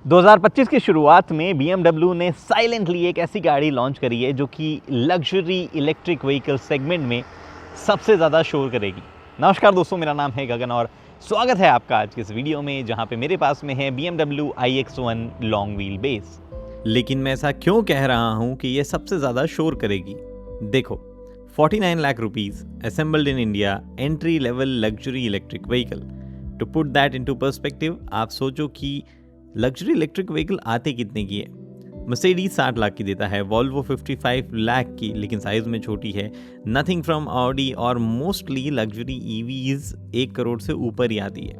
2025 की शुरुआत में BMW ने साइलेंटली एक ऐसी गाड़ी लॉन्च करी है जो कि लग्जरी इलेक्ट्रिक व्हीकल सेगमेंट में सबसे ज़्यादा शोर करेगी। नमस्कार दोस्तों, मेरा नाम है गगन और स्वागत है आपका आज के इस वीडियो में जहां पे मेरे पास में है BMW iX1 long wheel base. लेकिन मैं ऐसा क्यों कह रहा हूं कि ये सबसे ज़्यादा शोर करेगी? देखो, 49 lakh rupees assembled in India, entry level luxury electric vehicle. To put that into perspective, आप सोचो कि लग्जरी इलेक्ट्रिक व्हीकल आते कितने की है। मर्सिडीज 60 लाख की देता है, वॉल्वो 55 लाख की, लेकिन साइज में छोटी है। नथिंग फ्रॉम ऑडी और मोस्टली लग्जरी ईवीज 1 करोड़ से ऊपर ही आती है।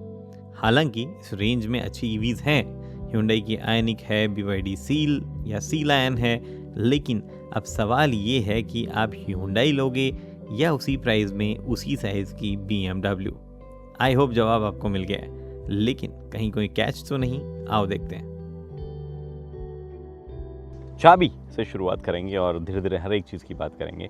हालांकि इस रेंज में अच्छी ईवीज हैं, Hyundai की आयनिक है, BYD सील या सी लायन है, लेकिन अब सवाल ये है कि आप Hyundai लोगे या उसी प्राइस में उसी साइज की BMW। आई होप जवाब आपको मिल गया है, लेकिन कहीं कोई कैच तो नहीं? आओ देखते हैं। चाबी से शुरुआत करेंगे और धीरे धीरे हर एक चीज़ की बात करेंगे।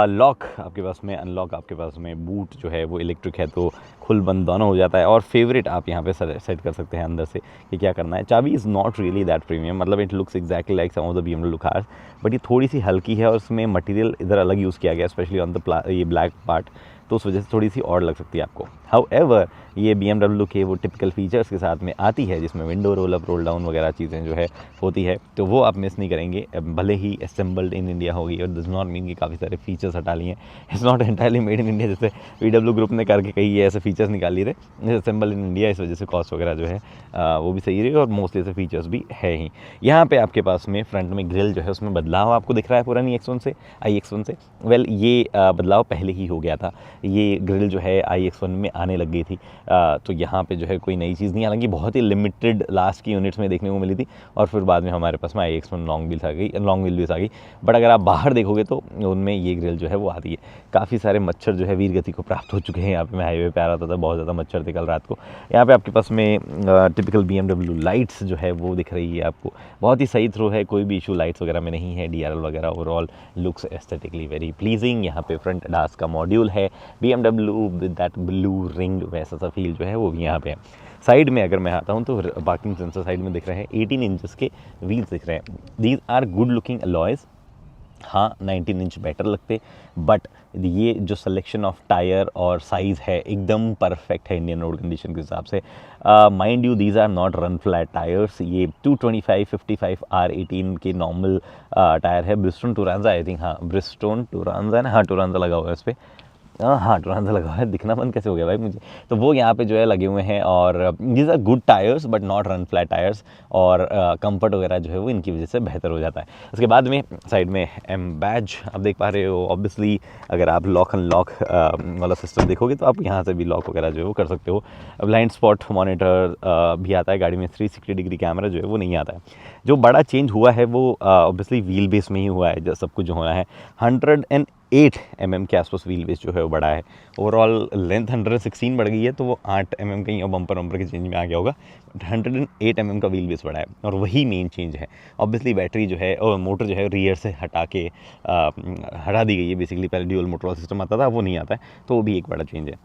लॉक आपके पास में, अनलॉक आपके पास में, बूट जो है वो इलेक्ट्रिक है तो खुल बंद दोनों हो जाता है, और फेवरेट आप यहाँ पे सेट कर सकते हैं अंदर से कि क्या करना है। चाबी is not really that premium, मतलब it looks exactly like some of the BMW cars, but ये थोड़ी सी हल्की है और उसमें मटेरियल इधर अलग यूज़ किया गया, स्पेशली ऑन द ये ब्लैक पार्ट, तो उस वजह से थोड़ी सी और लग सकती है आपको। हाउएवर ये BMW के वो टिपिकल फीचर्स के साथ में आती है, जिसमें window roll up roll down वगैरह चीज़ें जो है होती है, तो वो आप मिस नहीं करेंगे। भले ही असेंबल्ड इन इंडिया होगी, और डज नॉट मीन कि काफ़ी सारे फीचर्स हटा लिए हैं। It's not entirely made in India, जैसे VW ग्रुप ने करके कई ऐसे फीचर्स निकाल लिए थे असेंबल इन इंडिया, इस वजह से कॉस्ट वगैरह जो है वो भी सही रही, और मोस्टली ऐसे फीचर्स भी है ही। यहाँ पे आपके पास में फ्रंट में ग्रिल जो है उसमें बदलाव आपको दिख रहा है पुरानी iX1 से। वेल ये बदलाव पहले ही हो गया था, ये ग्रिल जो है iX1 में आने लग गई थी, तो यहाँ पे जो है कोई नई चीज़ नहीं, हालांकि बहुत ही लिमिटेड लास्ट की यूनिट्स में देखने को मिली थी, और फिर बाद में हमारे पास में iX1 लॉन्ग व्हील बेस आ गई। बट अगर आप बाहर देखोगे तो उनमें ये ग्रिल जो है वो आती है। काफ़ी सारे मच्छर जो है वीर गति को प्राप्त हो चुके हैं। यहाँ पे मैं हाईवे पे आ रहा था, बहुत ज़्यादा मच्छर थे कल रात को। यहाँ पे आपके पास में टिपिकल BMW लाइट्स जो है वो दिख रही है आपको, बहुत ही सही थ्रो है, कोई भी इशू लाइट्स वगैरह में नहीं है। DRL वगैरह overall looks aesthetically very pleasing. यहाँ पे फ्रंट ADAS का मॉड्यूल है, BMW with that blue ring, वैसा सा फील जो है वो भी यहाँ पे है। साइड में अगर मैं आता हूँ तो पार्किंग सेंसर साइड में दिख रहे हैं, 18 इंचेस के व्हील्स दिख रहे हैं। These are good looking alloys. हाँ, 19 इंच बेटर लगते, बट ये जो सिलेक्शन ऑफ टायर और साइज़ है एकदम परफेक्ट है इंडियन रोड कंडीशन के हिसाब से। Mind you, these are not run flat tyres. ये 225/55 R18 के नॉर्मल टायर है। ब्रिजस्टोन टूरांजा, आई थिंक, हाँ ब्रिजस्टोन टूरांजा है ना, हाँ टूरांजा लगा हुआ है इस पर। हाँ टूरांजा लगा हुआ है, दिखना बंद कैसे हो गया भाई मुझे। तो वो यहाँ पे जो है लगे हुए हैं, और these are good tyres but not run flat tyres, और कंफर्ट वगैरह जो है वो इनकी वजह से बेहतर हो जाता है। उसके बाद में साइड में M बैज आप देख पा रहे हो। ऑब्वियसली अगर आप लॉक अनलॉक वाला सिस्टम देखोगे तो आप यहाँ से भी लॉक वगैरह जो है वो कर सकते हो। ब्लाइंड स्पॉट मॉनिटर भी आता है गाड़ी में। 360 डिग्री कैमरा जो है वो नहीं आता है। जो बड़ा चेंज हुआ है वो ऑब्वियसली व्हील बेस में ही हुआ है, जो सब कुछ जो होना है। 108 mm के आसपास व्हील बेस जो है वो बड़ा है। ओवरऑल लेंथ 116 बढ़ गई है, तो वो 8 mm कहीं और बम्पर वम्पर के चेंज में आ गया होगा। 108 mm का व्हील बेस बढ़ा है, और वही मेन चेंज है। ऑब्वियसली बैटरी जो है और मोटर जो है रियर से हटा दी गई है। बेसिकली पहले ड्यूल मोटर सिस्टम आता था, वो नहीं आता है, तो वो भी एक बड़ा चेंज है।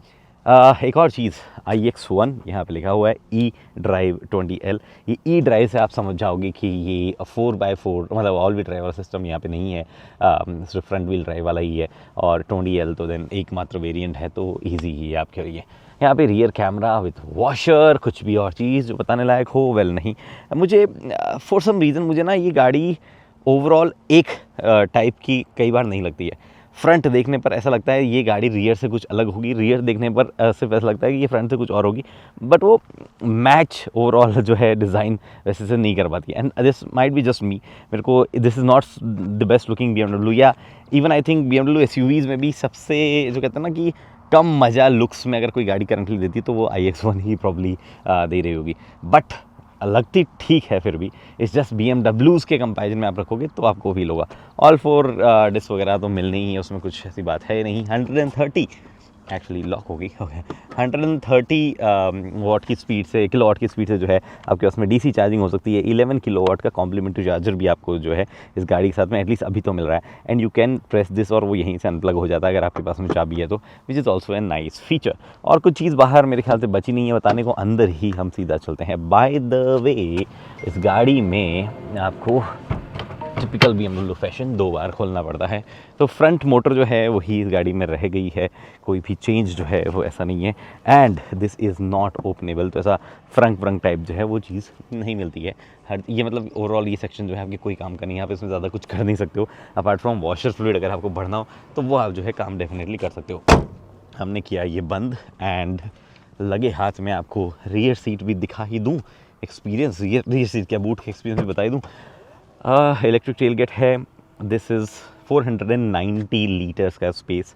एक और चीज़, iX1 यहाँ पे लिखा हुआ है eDrive 20L। ये eDrive से आप समझ जाओगे कि ये 4x4 मतलब ऑल व्हील ड्राइव वाला सिस्टम यहाँ पे नहीं है, सिर्फ फ्रंट व्हील ड्राइव वाला ही है। और 20L तो देन एकमात्र वेरिएंट है, तो ईजी ही है आपके लिए। यहाँ पे रियर कैमरा विथ वॉशर, कुछ भी और चीज़ जो बताने लायक हो, वेल नहीं। मुझे फॉर सम रीज़न मुझे ना ये गाड़ी ओवरऑल एक टाइप की कई बार नहीं लगती है। फ्रंट देखने पर ऐसा लगता है ये गाड़ी रियर से कुछ अलग होगी, रियर देखने पर सिर्फ ऐसा लगता है कि ये फ्रंट से कुछ और होगी, बट वो मैच ओवरऑल जो है डिज़ाइन वैसे से नहीं कर पाती। And this might be just me, मेरे को this is not the best looking BMW, या even I think BMW SUVs में भी सबसे जो कहते हैं ना कि कम मज़ा लुक्स में अगर कोई गाड़ी करंटली देती तो वो iX1 ही प्रॉब्ली दे रही होगी। बट लगती ठीक है फिर भी, इट्स जस्ट BMWs के कंपैरिजन में आप रखोगे तो आपको फील होगा। ऑल 4 डिस्क वगैरह तो मिलनी ही है, उसमें कुछ ऐसी बात है नहीं। 130 एक्चुअली लॉक हो गई, ओके। 130 वाट की स्पीड से, किलोवाट की स्पीड से जो है आपके पास में डीसी चार्जिंग हो सकती है। 11 किलोवाट का कॉम्प्लीमेंट्री चार्जर भी आपको जो है इस गाड़ी के साथ में एटलीस्ट अभी तो मिल रहा है। And you can press this और वो यहीं से अनप्लग हो जाता है अगर आपके पास में चाबी है तो, which is also a nice feature. और कुछ चीज़ बाहर मेरे ख्याल से बची नहीं है बताने को, अंदर ही हम सीधा चलते हैं। बाय द वे इस गाड़ी में आपको टिपिकल BMW फैशन 2 बार खोलना पड़ता है। तो फ्रंट मोटर जो है वही इस गाड़ी में रह गई है, कोई भी चेंज जो है वो ऐसा नहीं है। And this is not openable, तो ऐसा फ्रंक टाइप जो है वो चीज़ नहीं मिलती है। हर ये मतलब ओवरऑल ये सेक्शन जो है आपके कोई काम का नहीं है, आप इसमें ज़्यादा कुछ कर नहीं सकते हो अपार्ट फ्रॉम वॉशर फ्लूइड। अगर आपको भरना हो तो वो आप जो है काम डेफिनेटली कर सकते हो। हमने किया ये बंद एंड लगे हाथ में आपको रियर सीट भी दिखा ही दूँ, एक्सपीरियंस रियर सीट क्या बूट का एक्सपीरियंस भी बता ही दूँ। इलेक्ट्रिक टेलगेट है, दिस इज़ 490 लीटर्स का स्पेस,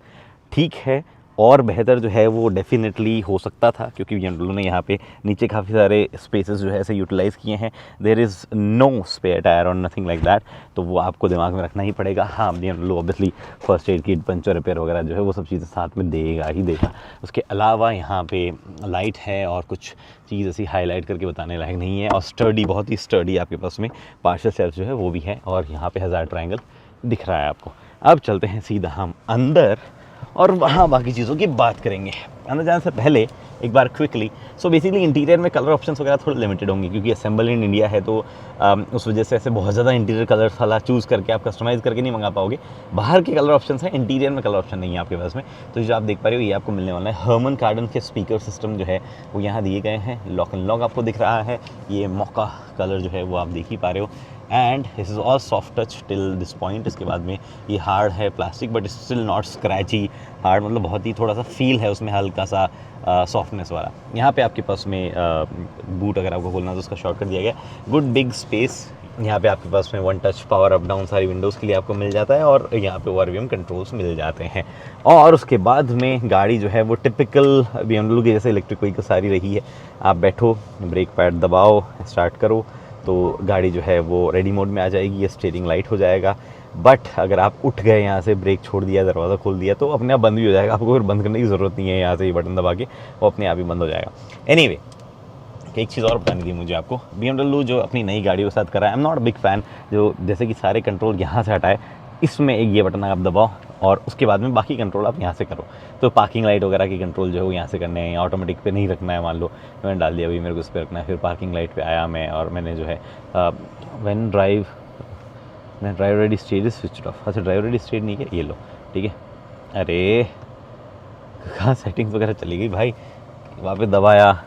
ठीक है। और बेहतर जो है वो डेफिनेटली हो सकता था क्योंकि BMW ने यहाँ पे नीचे काफ़ी सारे स्पेसेस जो है ऐसे यूटिलाइज़ किए हैं। There is no spare tyre और नथिंग लाइक दैट, तो वो आपको दिमाग में रखना ही पड़ेगा। हाँ, BMW obviously first aid kit, puncture repair वगैरह जो है वो सब चीज़ें साथ में देगा ही देगा। उसके अलावा यहाँ पे लाइट है और कुछ चीज़ ऐसी हाईलाइट करके बताने लायक नहीं है। और स्टर्डी, बहुत ही स्टर्डी आपके पास में पार्शल सेल्फ जो है वो भी है और यहाँ पे हज़ार ट्रायंगल दिख रहा है आपको। अब चलते हैं सीधा हम अंदर और वहाँ बाकी चीज़ों की बात करेंगे। अंदर जाने से पहले एक बार क्विकली, सो बेसिकली इंटीरियर में कलर ऑप्शंस वगैरह थोड़े लिमिटेड होंगे क्योंकि असेंबल इन इंडिया है, तो उस वजह से ऐसे बहुत ज़्यादा इंटीरियर कलर्स वाला चूज़ करके आप कस्टमाइज़ करके नहीं मंगा पाओगे। बाहर के कलर ऑप्शंस हैं, इंटीरियर में कलर ऑप्शन नहीं है आपके पास में। तो जो आप देख पा रहे हो ये आपको मिलने वाला है। हर्मन कार्डन के स्पीकर सिस्टम जो है वो यहाँ दिए गए हैं। लॉक एंड लॉक आपको दिख रहा है, ये मौका कलर जो है वो आप देख ही पा रहे हो। And this is all soft touch till this point. इसके बाद में ये हार्ड है plastic but still not scratchy. Hard मतलब बहुत ही थोड़ा सा फील है उसमें, हल्का सा सॉफ्टनेस वाला। यहाँ पे आपके पास में बूट अगर आपको खोलना है तो उसका शॉर्टकट दिया गया। गुड बिग स्पेस, यहाँ पे आपके पास में one touch power up down सारी विंडोज़ के लिए आपको मिल जाता है और यहाँ पे ORVM कंट्रोल्स मिल जाते हैं। और उसके बाद में गाड़ी जो है वो टिपिकल BMW की जैसे इलेक्ट्रिक व्हीकल सारी रही है। आप बैठो, ब्रेक पैड दबाओ, स्टार्ट करो तो गाड़ी जो है वो रेडी मोड में आ जाएगी, ये स्टीयरिंग लाइट हो जाएगा। बट अगर आप उठ गए यहाँ से, ब्रेक छोड़ दिया, दरवाज़ा खोल दिया तो अपने आप बंद भी हो जाएगा, आपको फिर बंद करने की ज़रूरत नहीं है। यहाँ से ये बटन दबा के वो अपने आप ही बंद हो जाएगा। एनीवे, एक चीज़ और बतानी थी मुझे आपको, BMW जो अपनी नई गाड़ियों के साथ कर रहा है, I am not big fan जो जैसे कि सारे कंट्रोल यहाँ से हटाए, इसमें एक ये बटन आप दबाओ और उसके बाद में बाकी कंट्रोल आप यहाँ से करो। तो पार्किंग लाइट वगैरह की कंट्रोल जो है वो यहाँ से करने हैं, ऑटोमेटिक पे नहीं रखना है। मान लो मैंने डाल दिया, अभी मेरे को इस पर रखना है। फिर पार्किंग लाइट पे आया मैं और मैंने जो है when drive ready state is switched off. अच्छा, ड्राइव रेडी स्टेट नहीं है, ये लो, ठीक है। अरे कहाँ सेटिंग्स वगैरह चली गई भाई। वहाँ पे दबाया,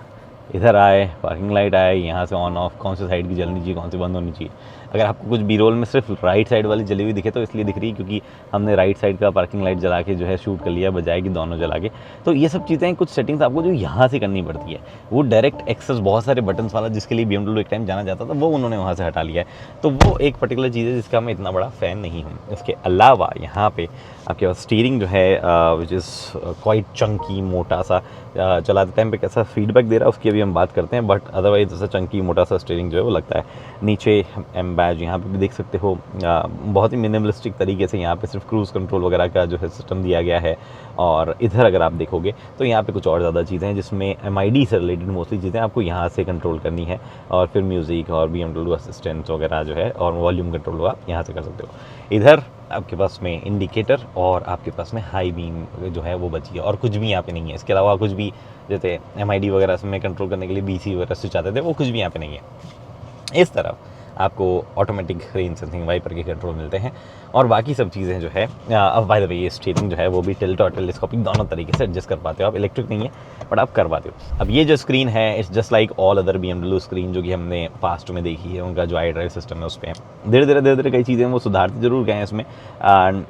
इधर आए, पार्किंग लाइट आए, यहाँ से ऑन ऑफ, कौन सी साइड की जलनी चाहिए, कौन सी बंद होनी चाहिए। अगर आपको कुछ बी रोल में सिर्फ राइट साइड वाली जली हुई दिखे तो इसलिए दिख रही है क्योंकि हमने राइट साइड का पार्किंग लाइट जला के जो है शूट कर लिया, बजाय कि दोनों जला के। तो ये सब चीज़ें, कुछ सेटिंग्स आपको जो यहाँ से करनी पड़ती है, वो डायरेक्ट एक्सेस बहुत सारे बटन्स वाला जिसके लिए BMW एक टाइम जाना जाता था, वो उन्होंने वहाँ से हटा लिया है। तो वो एक पर्टिकुलर चीज़ है जिसका मैं इतना बड़ा फ़ैन नहीं हूँ। इसके अलावा यहाँ पे आपके पास स्टीयरिंग जो है विच इज़ क्वाइट चंकी, मोटा सा, चलाते टाइम पे कैसा फीडबैक दे रहा है उसकी अभी हम बात करते हैं। बट अदरवाइज ऐसा चंकी मोटा सा स्टीयरिंग जो है वो लगता है। नीचे एम बैज यहाँ पे भी देख सकते हो, बहुत ही मिनिमलिस्टिक तरीके से यहाँ पे सिर्फ क्रूज़ कंट्रोल वगैरह का जो है सिस्टम दिया गया है। और इधर अगर आप देखोगे तो यहाँ पे कुछ और ज़्यादा चीज़ें हैं जिसमें MID से रिलेटेड मोस्टली चीज़ें आपको यहाँ से कंट्रोल करनी है। और फिर म्यूज़िक और BMW असिस्टेंट वगैरह जो है और वॉल्यूम कंट्रोल आप यहाँ से कर सकते हो। इधर आपके पास में इंडिकेटर और आपके पास में हाई बीम जो है वो बची है और कुछ भी यहाँ पे नहीं है। इसके अलावा कुछ भी जैसे MID वगैरह में कंट्रोल करने के लिए BC वगैरह से चाहते थे वो कुछ भी यहाँ पे नहीं है। इस तरफ आपको ऑटोमेटिक रेन सेंसिंग वाइपर के कंट्रोल मिलते हैं और बाकी सब चीज़ें जो है। अब बाय द वे ये स्टीयरिंग जो है वो भी टिल्ट और टेलीस्कोपिक दोनों तरीके से एडजस्ट कर पाते हो आप। इलेक्ट्रिक नहीं है बट आप कर पाते हो। अब ये जो स्क्रीन है it's just like all other BMW screen जो कि हमने पास्ट में देखी है। उनका जो iDrive सिस्टम है उस पर धीरे धीरे कई चीज़ें वो सुधारते जरूर गए हैं इसमें।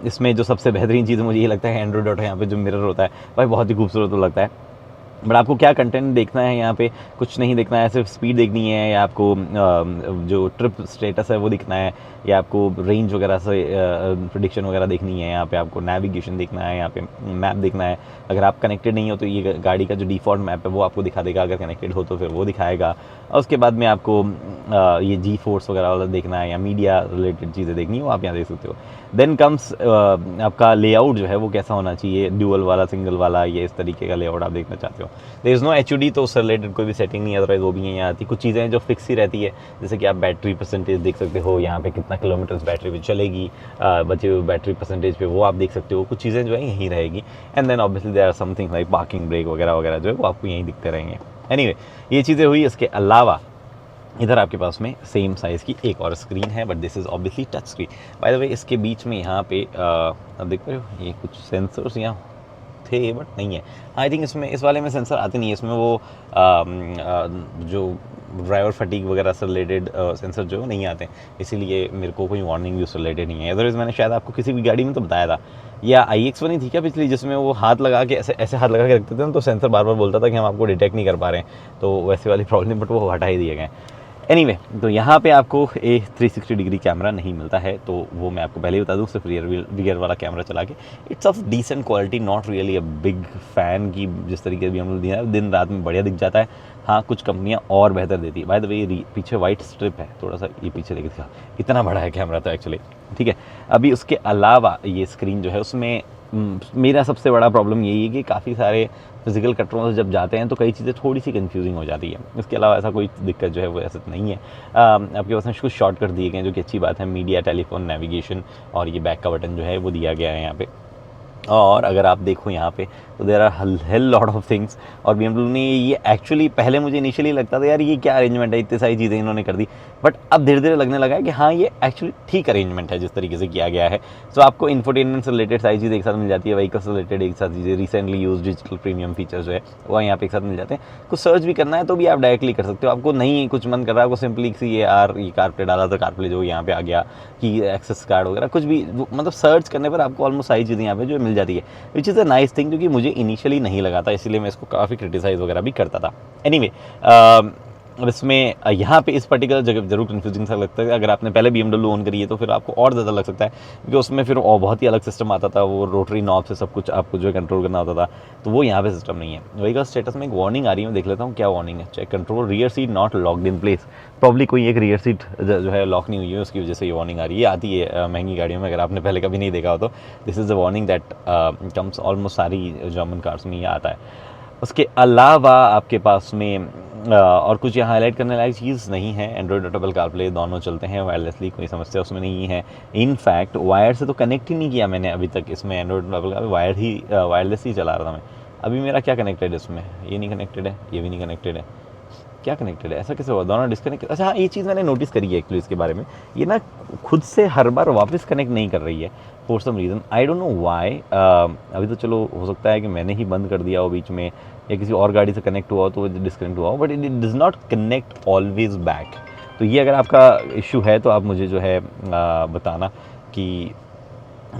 इसमें जो सबसे बेहतरीन चीज़ मुझे ये लगता है एंड्रॉइड ऑटो यहाँ पे जो मिरर होता है भाई बहुत ही खूबसूरत तो लगता है। बट आपको क्या कंटेंट देखना है यहाँ पे, कुछ नहीं देखना है, सिर्फ स्पीड देखनी है या आपको जो ट्रिप स्टेटस है वो दिखना है या आपको रेंज वगैरह से प्रेडिक्शन वगैरह देखनी है। यहाँ पे आपको नेविगेशन देखना है, यहाँ पे मैप देखना है। अगर आप कनेक्टेड नहीं हो तो ये गाड़ी का जो डिफ़ॉल्ट मैप है वो आपको दिखा देगा, अगर कनेक्टेड हो तो फिर वो दिखाएगा। और उसके बाद में आपको ये जी फोर्स वगैरह वाला देखना है या मीडिया रिलेटेड चीज़ें देखनी है वो आप यहाँ देख सकते हो। देन कम्स आपका लेआउट जो है वो कैसा होना चाहिए, ड्यूअल वाला, सिंगल वाला, ये इस तरीके का लेआउट आप देखना चाहते हो। देयर इज़ नो HUD, तो उससे रिलेटेड कोई भी सेटिंग नहीं है, अदरवाइज वो भी यहाँ आती। कुछ चीज़ें हैं जो फिक्स ही रहती है, जैसे कि आप बैटरी परसेंटेज देख सकते हो, यहाँ पे कितना किलोमीटर्स बैटरी पे चलेगी, बचे हुए बैटरी परसेंटेज पे वो आप देख सकते हो। कुछ चीज़ें जो है यहीं रहेगी। And then obviously there are something like parking brake वगैरह वगैरह जो है वो आपको यहीं दिखते रहेंगे। एनीवे ये चीज़ें हुई। इसके अलावा इधर आपके पास में सेम साइज़ की एक और स्क्रीन है, but this is obviously touch screen. By the way इसके बीच में यहाँ पे अब देख रहे हो ये कुछ सेंसर्स यहाँ थे बट नहीं है। आई थिंक इसमें इस वाले में सेंसर आते नहीं है, इसमें वो जो ड्राइवर फटीक वगैरह से रिलेटेड सेंसर जो नहीं आते, इसीलिए मेरे को कोई वार्निंग भी उससे रिलेटेड नहीं है। अदरवाइज मैंने शायद आपको किसी भी गाड़ी में तो बताया था, या IX बनी थी क्या पिछली, जिसमें वो हाथ लगा के ऐसे ऐसे हाथ लगा के रखते थे ना, तो सेंसर बार बार बोलता था कि हम आपको डिटेक्ट नहीं कर पा रहे हैं, तो वैसे वाली प्रॉब्लम, बट वो हटा ही दिए गए। एनीवे तो यहाँ पे आपको 360 डिग्री कैमरा नहीं मिलता है, तो वो मैं आपको पहले ही बता दूँ। सिर्फ रियर वाला कैमरा चला के it's of decent quality, not really a big fan की जिस तरीके से भी हम लोग दिया है, दिन रात में बढ़िया दिख जाता है। हाँ कुछ कंपनियाँ और बेहतर देती है। बाय द वे पीछे वाइट स्ट्रिप है, थोड़ा सा ये पीछे लेके दिखा, इतना बड़ा है कैमरा तो एक्चुअली, ठीक है। अभी उसके अलावा ये स्क्रीन जो है उसमें मेरा सबसे बड़ा प्रॉब्लम यही है कि काफ़ी सारे फिजिकल कंट्रोल जब जाते हैं तो कई चीज़ें थोड़ी सी कंफ्यूजिंग हो जाती है। इसके अलावा ऐसा कोई दिक्कत जो है वो ऐसा नहीं है। आपके पास में कुछ शॉर्टकट दिए गए हैं जो कि अच्छी बात है, मीडिया, टेलीफोन, नेविगेशन और ये बैक का बटन जो है वो दिया गया है यहाँ पे। और अगर आप देखो यहाँ पे तो there are hell lot of things. और BMW ने ये एक्चुअली, पहले मुझे इनिशियली लगता था यार ये क्या अरेंजमेंट है, इतनी सारी चीज़ें इन्होंने कर दी, बट अब धीरे धीरे लगने लगा है कि हाँ ये एक्चुअली ठीक अरेंजमेंट है जिस तरीके से किया गया है। सो आपको इंफोटेनमेंट से रिलेटेड सारी चीज़ें एक साथ मिल जाती है, व्हीकल से रिलेटेड एक साथ चीज़ें, recently use digital premium features जो है वो यहाँ पे एक साथ मिल जाते हैं। कुछ सर्च भी करना है तो भी आप डायरेक्टली कर सकते हो, आपको नहीं कुछ मन कर रहा है, आपको सिंपली ये कारप्ले डाला तो कारप्ले जो यहाँ पे आ गया, कि एक्सेस कार्ड वगैरह कुछ भी, मतलब सर्च करने पर आपको ऑलमोस्ट सारी चीज़ें यहाँ पे जो मिल जाती है, which is a nice thing, जो कि मुझे इनिशियली नहीं लगा था, इसलिए मैं इसको काफ़ी क्रिटिसाइज़ वगैरह भी करता था। एनीवे अब इसमें यहाँ पे इस पर्टिकुलर जगह जरूर कन्फ्यूजिंग सा लगता है। अगर आपने पहले BMW ऑन करी है तो फिर आपको और ज़्यादा लग सकता है, क्योंकि उसमें फिर और बहुत ही अलग सिस्टम आता था, वो रोटरी नॉब से सब कुछ आपको जो है कंट्रोल करना होता था, तो वो यहाँ पे सिस्टम नहीं है। व्हीकल स्टेटस में एक वार्निंग आ रही है, मैं देख लेता हूँ क्या वार्निंग है। Check control rear seat not locked in place, probably कोई एक रियर सीट जो है लॉक नहीं हुई है, उसकी वजह से ये वार्निंग आ रही है। आती है महंगी गाड़ियों में, अगर आपने पहले कभी नहीं देखा हो तो this is the warning that comes almost सारी जर्मन कार्स में ये आता है। उसके अलावा आपके पास में और कुछ यहाँ हाईलाइट करने लायक चीज़ नहीं है। एंड्रॉयड ऑटो, एप्पल कारप्ले दोनों चलते हैं वायरलेसली, कोई समस्या उसमें नहीं है। इनफैक्ट वायर से तो कनेक्ट ही नहीं किया मैंने अभी तक इसमें, एंड्रॉयड एप्पल का वायरलेस ही चला रहा था मैं। अभी मेरा क्या कनेक्टेड है इसमें, ये नहीं कनेक्टेड है, ये भी नहीं कनेक्टेड है, क्या कनेक्टेड है, ऐसा कैसे हुआ, दोनों डिस्कनेक्ट। अच्छा हाँ, ये चीज़ मैंने नोटिस करी है एक्चुअली इसके बारे में, ये ना खुद से हर बार वापस कनेक्ट नहीं कर रही है for some reason, I don't know why. अभी तो चलो हो सकता है कि मैंने ही बंद कर दिया हो बीच में, या किसी और गाड़ी से कनेक्ट हुआ हो तो वो डिस्कनेक्ट हुआ हो, but it does not connect always back. तो ये अगर आपका इशू है तो आप मुझे जो है बताना कि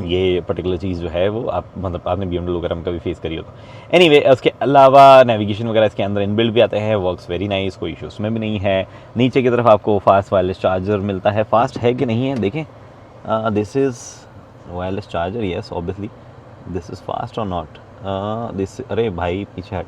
ये पर्टिकुलर चीज़ जो है वो आप, मतलब आपने BMW वगैरह में कभी फेस करी हो तो। एनीवे उसके अलावा नेविगेशन वगैरह इसके अंदर इनबिल्ट भी आते हैं, वर्क्स वेरी नाइस, कोई इशू उसमें भी नहीं है। नीचे की तरफ आपको फास्ट वायरलेस चार्जर मिलता है, फास्ट है कि नहीं है देखें, this is wireless charger, yes obviously this is fast और नॉट, दिस, अरे भाई पीछे हट,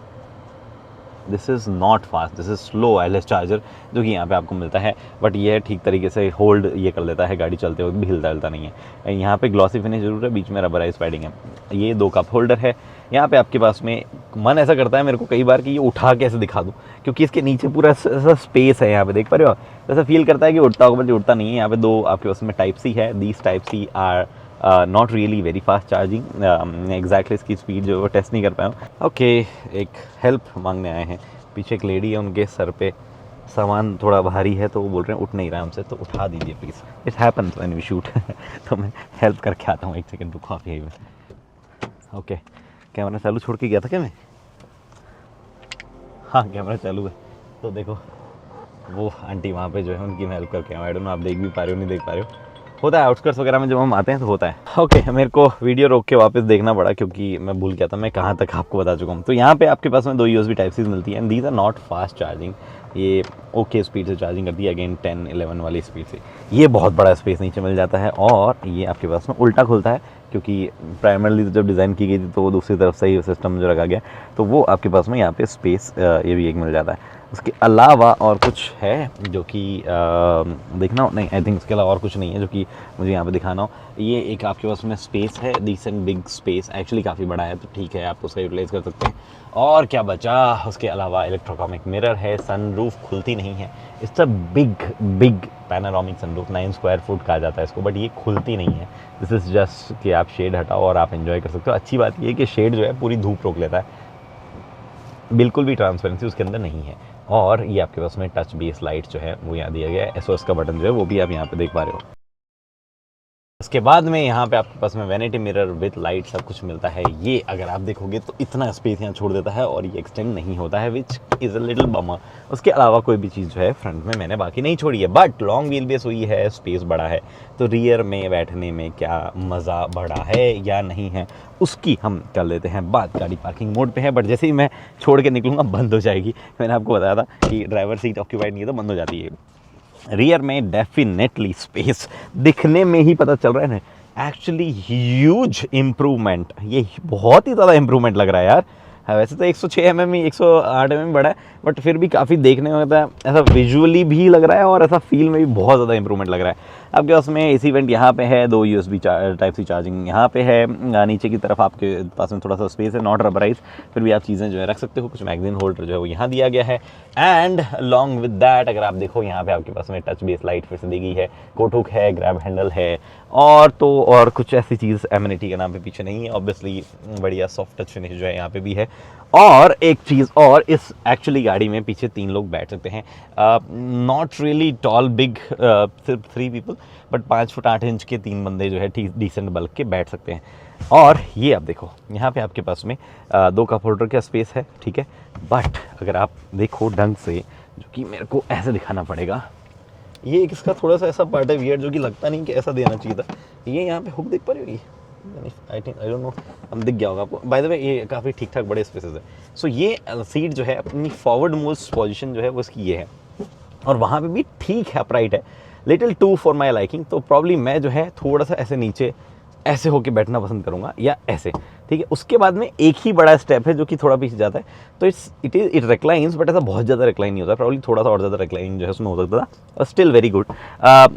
this is not fast, this is slow wireless charger, जो कि यहाँ पे आपको मिलता है, बट ये ठीक तरीके से होल्ड ये कर लेता है, गाड़ी चलते वक्त भी हिलता नहीं है। यहाँ पे ग्लॉसी फिनिश जरूर है, बीच में रबराइज पैडिंग है। ये 2 कप होल्डर है। यहाँ पे आपके पास में मन ऐसा करता है मेरे को कई बार कि ये उठा के ऐसे दिखा दूँ, क्योंकि इसके नीचे पूरा ऐसा स्पेस है, यहाँ पे देख पा रहे हो, ऐसा फील करता है कि उठता होगा, बट उठता नहीं है। यहाँ पे 2 आपके पास में टाइप सी है, these type C are not really very fast charging, exactly इसकी स्पीड जो है वो टेस्ट नहीं कर पाया हूँ। ओके, एक हेल्प मांगने आए हैं, पीछे एक लेडी है, उनके सर पे सामान थोड़ा भारी है तो वो बोल रहे हैं उठ नहीं रहा हमसे, तो उठा दीजिए please, it happens when we shoot. तो मैं हेल्प करके आता हूँ, 1 सेकंड रुको आप यहीं पे। ओके, कैमरा चालू छोड़ के गया था क्या मैं? हाँ कैमरा चालू है, तो देखो वो आंटी वहाँ पे जो है उनकी मैं हेल्प करके आऊँ। आई डोंट नो आप देख भी पा रहे हो नहीं देख पा रहे हो, होता है आउटस्कर्ट्स वगैरह में जब हम आते हैं तो होता है। ओके, मेरे को वीडियो रोक के वापस देखना पड़ा क्योंकि मैं भूल गया था मैं कहाँ तक आपको बता चुका हूँ। तो यहाँ पे आपके पास में 2 USB टाइप सी मिलती है, and these are not fast charging, ये ओके स्पीड से चार्जिंग करती है, अगेन 10-11 वाली स्पीड से। ये बहुत बड़ा स्पेस नीचे मिल जाता है, और ये आपके पास में उल्टा खुलता है, क्योंकि प्राइमरली तो जब डिज़ाइन की गई थी तो वो दूसरी तरफ से ही सिस्टम जो रखा गया, तो वो आपके पास में यहाँ पे स्पेस ये भी एक मिल जाता है। उसके अलावा और कुछ है जो कि देखना हो? नहीं, आई थिंक इसके अलावा और कुछ नहीं है जो कि मुझे यहाँ पे दिखाना हो। ये एक आपके पास में स्पेस है, डिसेंट बिग स्पेस, एक्चुअली काफ़ी बड़ा है, तो ठीक है आप उसका यूटिलाइज़ कर सकते हैं। और क्या बचा उसके अलावा? इलेक्ट्रोकॉमिक मिरर है, सनरूफ खुलती नहीं है। It's a big panoramic sunroof, 9 square foot कहा जाता है इसको, बट ये खुलती नहीं है। दिस इज़ जस्ट कि आप शेड हटाओ और आप एंजॉय कर सकते हो। अच्छी बात ये है कि शेड जो है पूरी धूप रोक लेता है, बिल्कुल भी ट्रांसपेरेंसी उसके अंदर नहीं है। और ये आपके पास में टच बेस लाइट जो है वो यहाँ दिया गया है, एसओएस का बटन जो है वो भी आप यहाँ पे देख पा रहे हो। उसके बाद में यहाँ पे आपके पास में वैनिटी मिरर विथ लाइट सब कुछ मिलता है। ये अगर आप देखोगे तो इतना स्पेस यहाँ छोड़ देता है और ये एक्सटेंड नहीं होता है, which is a little bummer. उसके अलावा कोई भी चीज़ जो है फ्रंट में मैंने बाकी नहीं छोड़ी है, बट लॉन्ग व्हील बेस हुई है, स्पेस बड़ा है, तो रियर में बैठने में क्या मज़ा बड़ा है या नहीं है उसकी हम कर लेते हैं बात। गाड़ी पार्किंग मोड पे है, बट जैसे ही मैं छोड़ के निकलूँगा बंद हो जाएगी। मैंने आपको बताया था कि ड्राइवर सीट ऑक्यूपाइड नहीं है तो बंद हो जाती है। रियर में डेफिनेटली स्पेस दिखने में ही पता चल रहा है ना, एक्चुअली ह्यूज इम्प्रूवमेंट, ये बहुत ही ज़्यादा इम्प्रूवमेंट लग रहा है यार। वैसे तो 106 mm ही 108 mm बड़ा है, बट फिर भी काफ़ी देखने में होता है, ऐसा विजुअली भी लग रहा है और ऐसा फील में भी बहुत ज़्यादा इंप्रूवमेंट लग रहा है। आपके पास में एसी वेंट यहाँ पे है, 2 USB टाइप सी चार्जिंग यहाँ पे है, नीचे की तरफ आपके पास में थोड़ा सा स्पेस है, नॉट रबराइज, फिर भी आप चीज़ें जो है रख सकते हो। कुछ मैगजीन होल्डर जो है वो यहाँ दिया गया है। एंड लॉन्ग विद दैट अगर आप देखो यहाँ पे आपके पास में टच बेस लाइट फिर से दी गई है, कोट हुक है, ग्रैब हैंडल है, और तो और कुछ ऐसी चीज़ एमिनिटी के नाम पे पीछे नहीं है। ऑब्वियसली बढ़िया सॉफ्ट टच फिनिश जो है यहाँ पे भी है। और एक चीज़ और, इस एक्चुअली गाड़ी में पीछे 3 लोग बैठ सकते हैं, नॉट रियली टॉल बिग, सिर्फ 3 पीपल, बट 5 फुट 8 इंच के 3 बंदे जो है डिसेंट बल्क के बैठ सकते हैं। और ये आप देखो यहाँ पे आपके पास में 2 कप होल्डर का स्पेस है, ठीक है, बट अगर आप देखो ढंग से, जो कि मेरे को ऐसे दिखाना पड़ेगा, ये एक इसका थोड़ा सा ऐसा पार्ट है वियर्ड जो कि लगता नहीं कि ऐसा देना चाहिए था। ये यहाँ पे हुक देख पा रही होगी, I think, I don't no, हम दिख गया होगा आपको। बाय द वे ये काफ़ी ठीक ठाक बड़े स्पेसेस है। सो ये सीट जो है अपनी फॉरवर्ड मोस्ट पोजीशन जो है वो इसकी ये है, और वहाँ पे भी ठीक है, अपराइट है, little too for my liking. तो प्रॉब्ली मैं जो है थोड़ा सा ऐसे नीचे ऐसे होके बैठना पसंद करूँगा, या ऐसे, ठीक है। उसके बाद में एक ही बड़ा स्टेप है जो कि थोड़ा पीछे जाता है, तो इट रिक्लाइंस, बट ऐसा बहुत ज़्यादा रिक्लाइन नहीं होता, प्रॉब्ली थोड़ा सा और ज़्यादा रिक्लाइन जो है उसमें हो सकता था, और स्टिल वेरी गुड।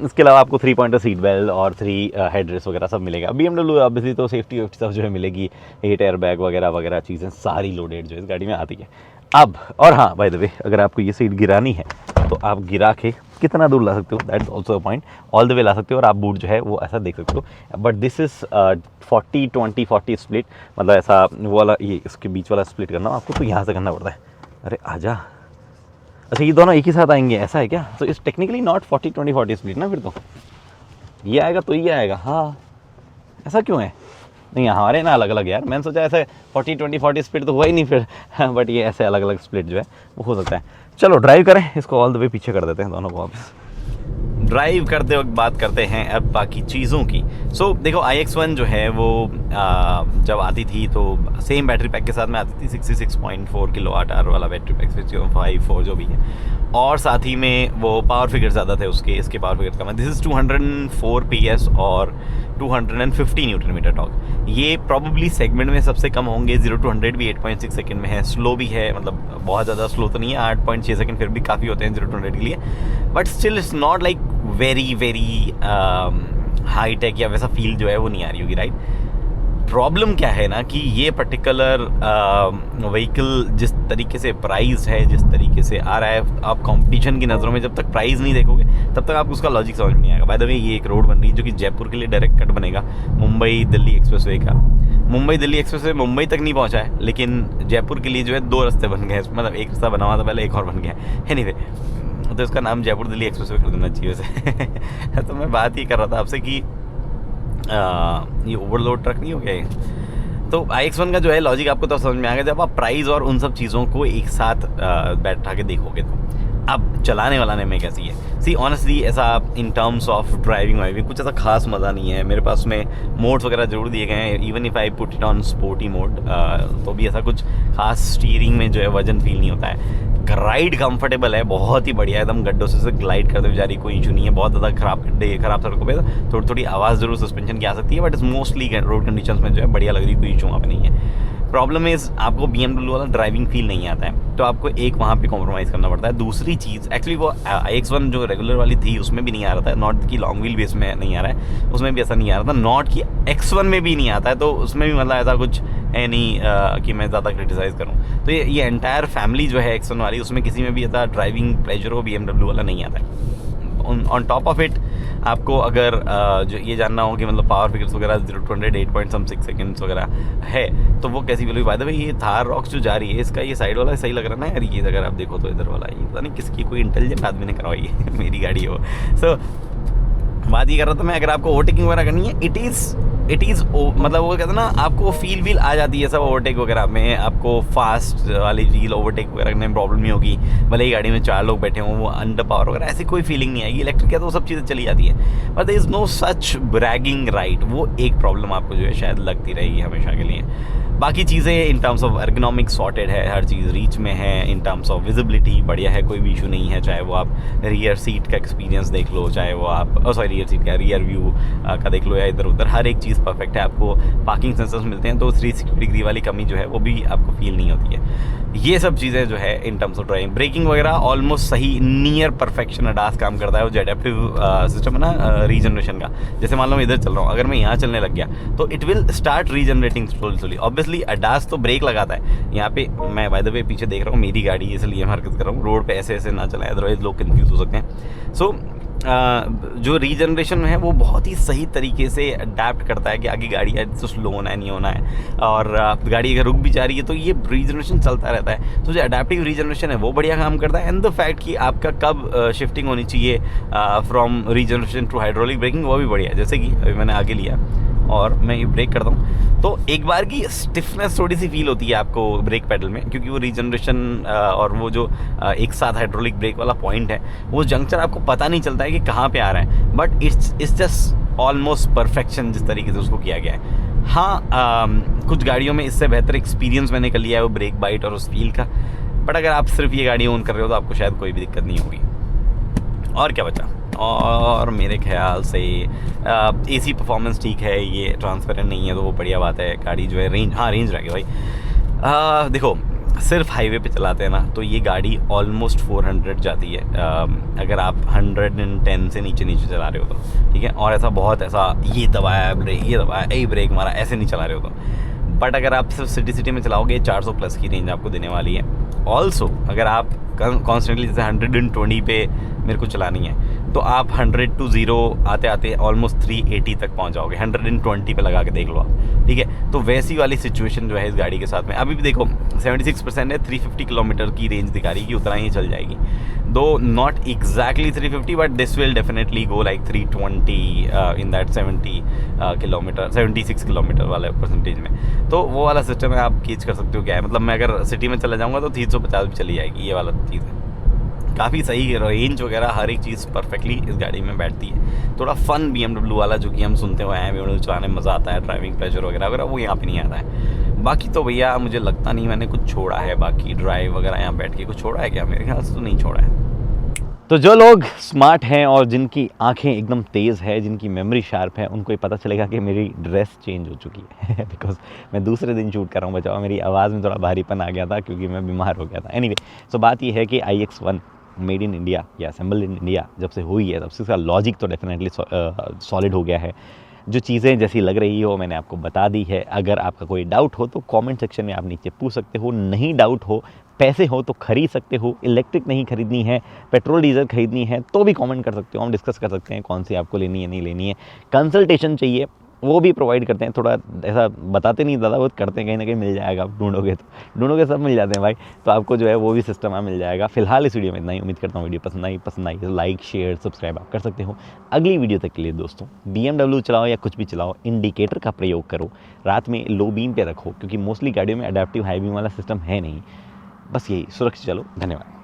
इसके अलावा आपको 3 पॉइंटर सीट बेल्ट और 3 हेड रेस्ट वगैरह सब मिलेगा। BMW ऑब्वियसली तो सेफ्टी सब जो है मिलेगी, 8 एयर बैग वगैरह वगैरह चीज़ें सारी लोडेड जो इस गाड़ी में आती है। अब और हाँ, बाय द वे अगर आपको ये सीट गिरानी है तो आप गिरा के कितना दूर ला सकते हो, that's also a point, all the way ला सकते हो, और आप बूट जो है वो ऐसा देख सकते हो। बट दिस इज़ 40-20-40 स्प्लिट, मतलब ऐसा वो वाला, ये इसके बीच वाला स्प्लिट करना आपको तो यहाँ से करना पड़ता है। अरे आजा, अच्छा ये दोनों एक ही साथ आएंगे, ऐसा है क्या? तो इस टेक्निकली नॉट 40-20-40 स्प्लिट ना, फिर तो ये आएगा तो ये आएगा। हाँ, ऐसा क्यों है? नहीं, हमारे ना अलग अलग यार, मैंने सोचा ऐसे 40-20-40 स्प्लिट तो हुआ ही नहीं फिर, बट ये ऐसे अलग अलग स्प्लिट जो है वो हो सकता है। चलो ड्राइव करें इसको, ऑल द वे पीछे कर देते हैं दोनों को वापस। ड्राइव करते वक्त बात करते हैं अब बाकी चीज़ों की। सो देखो iX1 जो है वो जब आती थी तो सेम बैटरी पैक के साथ में आती थी, 66.4 kWh वाला बैटरी पैक, 654 जो भी है, और साथ ही में वो पावर फिगर ज़्यादा थे उसके, इसके पावर फिगर कम है। दिस इज़ 204 PS और 250 न्यूटन मीटर टॉर्क। ये प्रॉबेबली सेगमेंट में सबसे कम होंगे। 0 to 100 भी 8.6 सेकंड में है, स्लो भी है, मतलब बहुत ज़्यादा स्लो तो नहीं है, 8.6 सेकंड फिर भी काफ़ी होते हैं 0 to 100 के लिए, but still it's not like very high tech या वैसा फील जो है वो नहीं आ रही होगी, राइट। प्रॉब्लम क्या है ना कि ये पर्टिकुलर व्हीकल जिस तरीके से प्राइस है, जिस तरीके से आ रहा है, आप कंपटीशन की नज़रों में जब तक प्राइस नहीं देखोगे तब तक आपको उसका लॉजिक समझ में नहीं आएगा। बाय द वे ये एक रोड बन रही है जो कि जयपुर के लिए डायरेक्ट कट बनेगा, मुंबई दिल्ली एक्सप्रेसवे का। मुंबई दिल्ली एक्सप्रेसवे मुंबई तक नहीं पहुंचा है, लेकिन जयपुर के लिए जो है 2 रास्ते बन गए, मतलब एक रास्ता बना हुआ था पहले, एक और बन गया। एनीवे, तो इसका नाम जयपुर दिल्ली एक्सप्रेसवे कर देना चाहिए वैसे। तो मैं बात ये कर रहा था आपसे कि ये ओवरलोड ट्रक नहीं हो गया ये। तो iX1 का जो है लॉजिक आपको तो समझ में आ गया जब आप प्राइस और उन सब चीज़ों को एक साथ बैठा के देखोगे। तो अब चलाने वाला में कैसी है, सी ऑनेस्टली ऐसा इन टर्म्स ऑफ ड्राइविंग वाइविंग कुछ ऐसा खास मज़ा नहीं है। मेरे पास में मोड्स वगैरह जरूर दिए गए हैं, even if I put it on sporty mode, तो भी ऐसा कुछ खास स्टीयरिंग में जो है वजन फील नहीं होता है। राइड कंफर्टेबल है, बहुत ही बढ़िया, एकदम गड्ढों से ग्लाइड करते हुए जा रही, कोई इशू नहीं है। बहुत ज़्यादा खराब गड्ढे, खराब सड़कों पे थोड़ी थोड़ी आवाज़ जरूर सस्पेंशन की आ सकती है, बट इस मोस्टली रोड कंडीशंस में जो है बढ़िया लग रही, कोई इशू वहाँ पे नहीं है। प्रॉब्लम इज़ आपको BMW वाला ड्राइविंग फील नहीं आता है, तो आपको एक वहाँ पे कॉम्प्रोमाइज़ करना पड़ता है। दूसरी चीज़ एक्चुअली वो iX1 जो रेगुलर वाली थी उसमें भी नहीं आ रहा था, नॉट की लॉन्ग व्हील बेस में नहीं आ रहा है, उसमें भी ऐसा नहीं आ रहा था, नॉट की X1 में भी नहीं आता है, तो उसमें भी मतलब ऐसा कुछ है नहीं कि मैं ज़्यादा क्रिटिसाइज़ करूँ। तो ये एंटायर फैमिली जो है X1 वाली, उसमें किसी में भी ऐसा ड्राइविंग प्लेजर वो BMW वाला नहीं आता है। ऑन टॉप ऑफ इट आपको अगर जो ये जानना हो कि मतलब पावर फिगर्स वगैरह 0 to 100 8.6 सेकंड्स वगैरह है, तो वो कैसी वैल्यू। बाय द वे ये थार रॉक्स जो जा रही है, इसका ये साइड वाला सही लग रहा है ना यार, ये अगर आप देखो तो इधर वाला ये पता नहीं किसकी, कोई इंटेलिजेंट आदमी ने करवाई है मेरी गाड़ी है वो। सो बात ये कर रहा था मैं, अगर आपको ओवरटेकिंग वगैरह करनी है, इट इज़ मतलब वो कहते हैं ना, आपको फील व्हील आ जाती है सब ओवरटेक वगैरह में। आपको फास्ट वाली व्हील ओवरटेक वगैरह करने में प्रॉब्लम नहीं होगी, भले ही गाड़ी में 4 लोग बैठे हों, वो अंडर पावर वगैरह ऐसी कोई फीलिंग नहीं आएगी। इलेक्ट्रिक है तो सब चीज़ें चली जाती है, but there is no such bragging right. वो एक प्रॉब्लम आपको जो है शायद लगती रहेगी हमेशा के लिए। बाकी चीज़ें इन टर्म्स ऑफ एर्गोनॉमिक्स सॉर्टेड है, हर चीज़ रीच में है। इन टर्म्स ऑफ विजिबिलिटी बढ़िया है, कोई भी इशू नहीं है। चाहे वो आप रियर सीट का एक्सपीरियंस देख लो, चाहे वो आप रियर सीट का रियर व्यू का देख लो, या इधर उधर हर एक चीज़ परफेक्ट है। आपको पार्किंग सेंसर्स मिलते हैं, तो 360 डिग्री वाली कमी जो है वो भी आपको फील नहीं होती है। ये सब चीज़ें जो है in terms of driving, braking वगैरह ऑलमोस्ट सही, नियर परफेक्शन अडास काम करता है। वो जो एडेप्टिव सिस्टम है ना रीजनरेशन का, जैसे मान लो मैं इधर चल रहा हूँ, अगर मैं यहाँ चलने लग गया तो it will start regenerating slowly. Obviously ADAS तो ब्रेक लगाता है। यहाँ पे मैं बाय द वे पीछे देख रहा हूँ, मेरी गाड़ी इसलिए मैं हरकत कर रहा हूँ, रोड पे ऐसे ऐसे ना चलाएं, अदरवाइज लोग कंफ्यूज हो सकते हैं। सो जो रीजनरेशन है वो बहुत ही सही तरीके से अडेप्ट करता है कि आगे गाड़ी है तो स्लो होना है नहीं होना है, और गाड़ी अगर रुक भी जा रही है तो ये रीजनरेशन चलता रहता है। तो जो अडेप्टिव रीजनरेशन है वो बढ़िया काम करता है। एंड द फैक्ट कि आपका कब शिफ्टिंग होनी चाहिए from regeneration to hydraulic braking, वो भी बढ़िया है। जैसे कि अभी मैंने आगे लिया और मैं ये ब्रेक करता हूँ, तो एक बार की स्टिफनेस थोड़ी सी फील होती है आपको ब्रेक पेडल में, क्योंकि वो रीजनरेशन और वो जो एक साथ हाइड्रोलिक ब्रेक वाला पॉइंट है, वो जंक्शन आपको पता नहीं चलता है कि कहाँ पे आ रहा है, but it's just almost perfection जिस तरीके से उसको किया गया है। हाँ, कुछ गाड़ियों में इससे बेहतर एक्सपीरियंस मैंने कर लिया है वो ब्रेक बाइट और उस फील का, बट अगर आप सिर्फ ये गाड़ी ओन कर रहे हो तो आपको शायद कोई भी दिक्कत नहीं होगी। और क्या बचा, और मेरे ख्याल से एसी परफॉर्मेंस ठीक है, ये ट्रांसपेरेंट नहीं है तो वो बढ़िया बात है। गाड़ी जो है रेंज, हाँ रेंज रह गया भाई। देखो सिर्फ हाईवे पे चलाते हैं ना तो ये गाड़ी ऑलमोस्ट 400 जाती है, अगर आप 110 से नीचे चला रहे हो तो ठीक है। और ऐसा बहुत ऐसा ये दबाया ब्रेक, ये दबाया ब्रेक मारा, ऐसे नहीं चला रहे हो तो। बट अगर आप सिर्फ सिटी में चलाओगे 400 प्लस की रेंज आपको देने वाली है। ऑल्सो अगर आप कॉन्स्टेंटली जैसे 120 पे मेरे को चलानी है तो आप 100 to 0 आते आते ऑलमोस्ट 380 तक पहुंच जाओगे। 120 पे लगा के देख लो आप, ठीक है। तो वैसी वाली सिचुएशन जो है इस गाड़ी के साथ में, अभी भी देखो 76% है, 350 किलोमीटर की रेंज दिखा रही है कि उतना ही चल जाएगी। दो not exactly 350 but this will definitely go like 320 in that 76 kilometre वाले परसेंटेज में। तो वो वाला सिस्टम है, आप गेज कर सकते हो क्या है। मतलब मैं अगर सिटी में चला जाऊँगा तो 350 भी चली जाएगी, ये वाला चीज़ है। काफ़ी सही रेंज वगैरह हर एक चीज़ परफेक्टली इस गाड़ी में बैठती है। थोड़ा फन BMW वाला जो कि हम सुनते हुए हैं, BMW चलाने में मज़ा आता है, ड्राइविंग प्लेजर वगैरह वगैरह, वो यहाँ पे नहीं आता है। बाकी तो भैया मुझे लगता नहीं मैंने कुछ छोड़ा है, बाकी ड्राइव वगैरह यहाँ बैठ के कुछ छोड़ा है क्या, मेरे ख्याल से तो नहीं छोड़ा है। तो जो लोग स्मार्ट हैं और जिनकी आंखें एकदम तेज़ है, जिनकी मेमोरी शार्प है, उनको ये पता चलेगा कि मेरी ड्रेस चेंज हो चुकी है बिकॉज मैं दूसरे दिन शूट कर रहा हूँ। बचाओ, मेरी आवाज़ में थोड़ा भारीपन आ गया था क्योंकि मैं बीमार हो गया था। एनीवे, सो बात ये है कि iX1 मेड इन इंडिया या असेंबल इन इंडिया जब से हुई है तब से इसका लॉजिक तो डेफिनेटली सॉलिड हो गया है। जो चीज़ें जैसी लग रही हो मैंने आपको बता दी है। अगर आपका कोई डाउट हो तो कमेंट सेक्शन में आप नीचे पूछ सकते हो। नहीं डाउट हो, पैसे हो तो खरीद सकते हो। इलेक्ट्रिक नहीं खरीदनी है, पेट्रोल डीजल खरीदनी है तो भी कमेंट कर सकते हो, हम डिस्कस कर सकते हैं कौन सी आपको लेनी है नहीं लेनी है। कंसल्टेशन चाहिए वो भी प्रोवाइड करते हैं, थोड़ा ऐसा बताते नहीं, ज़्यादा बहुत करते हैं, कहीं ना कहीं मिल जाएगा। आप ढूंढोगे सब मिल जाते हैं भाई। तो आपको जो है वो भी सिस्टम मिल जाएगा। फिलहाल इस वीडियो में इतना ही। उम्मीद करता हूँ वीडियो पसंद आई तो लाइक शेयर सब्सक्राइब आप कर सकते हो। अगली वीडियो तक के लिए दोस्तों, BMW चलाओ या कुछ भी चलाओ, इंडिकेटर का प्रयोग करो, रात में लो बीम पे रखो, क्योंकि मोस्टली गाड़ियों में अडेप्टिव हाई बीम वाला सिस्टम है नहीं। बस यही, सुरक्षित चलो। धन्यवाद।